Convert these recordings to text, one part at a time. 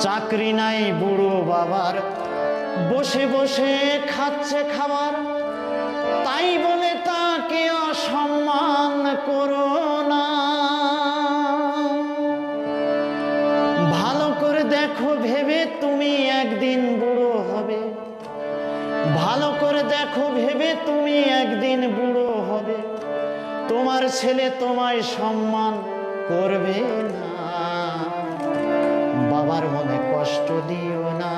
চাকরি নাই বুড়ো বাবার, বসে বসে খাচ্ছে খাবার, তাই বলে তাকে অসম্মান করো না। ভালো করে দেখো ভেবে তুমি একদিন বুড়ো হবে, ভালো করে দেখো ভেবে তুমি একদিন বুড়ো হবে, তোমার ছেলে তোমায় সম্মান করবে না। বাবার মনে কষ্ট দিও না।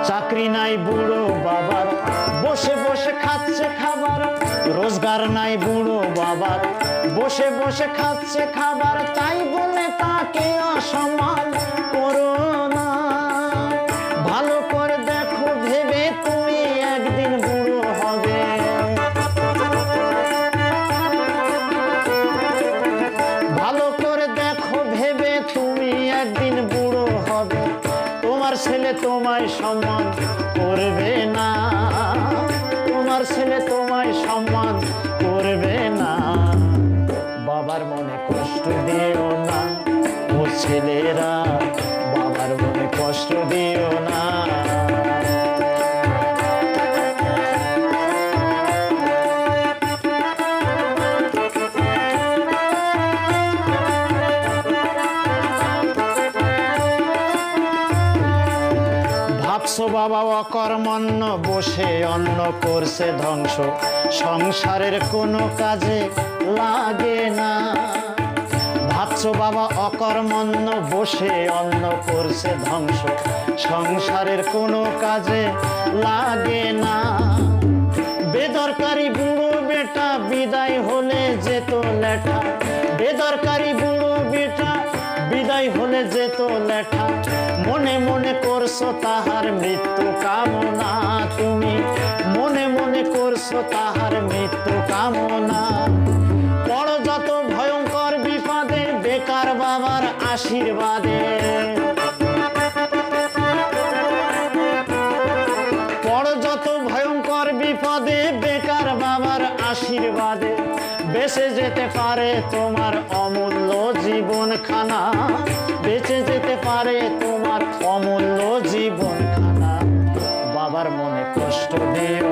চাকরি নাই বুড়ো বাবার, বসে বসে খাচ্ছে খাবার, রোজগার নাই বুড়ো বাবার, বসে বসে খাচ্ছে খাবার, তাই বলে তাকে অসম্মান করো না। ভালো করে দেখো ভেবে তুমি একদিন বুড়ো হবে। ভালো করে দেখো ভেবে তুমি একদিন বুড়ো হবে, তোমার ছেলে তোমায় সম্মান করবে না। তোমার ছেলে তোমায় সম্মান করবে না। বাবার মনে কষ্ট দিও না ও ছেলেরা, বাবার মনে কষ্ট দিও না। ভাবছো বাবা অকর্মণ্য, বসে অন্ন করছে ধ্বংস, সংসারের কোনো কাজে লাগে না। ভাবছো বাবা অকর্মণ্য, বসে অন্ন করছে ধ্বংস, সংসারের কোনো কাজে লাগে না। বেদরকারি বুড়ো বেটা বিদায় হলে যেত লেঠা, বেদরকারি বুড়ো বেটা বিদায় হলে যেত লেঠা, মনে মনে করছো তাহার মৃত্যু কামনা। তুমি মনে মনে করছো তাহার মৃত্যু কামনা। বড় যত ভয়ঙ্কর বিপদে বেকার বাবার আশীর্বাদে, বড় যত ভয়ঙ্কর বিপদে বেকার বাবার আশীর্বাদে, বেঁচে যেতে পারে তোমার অমূল্য জীবনখানা, বেঁচে যেতে পারে তোমার অমূল্য জীবনখানা। বাবার মনে কষ্ট দিও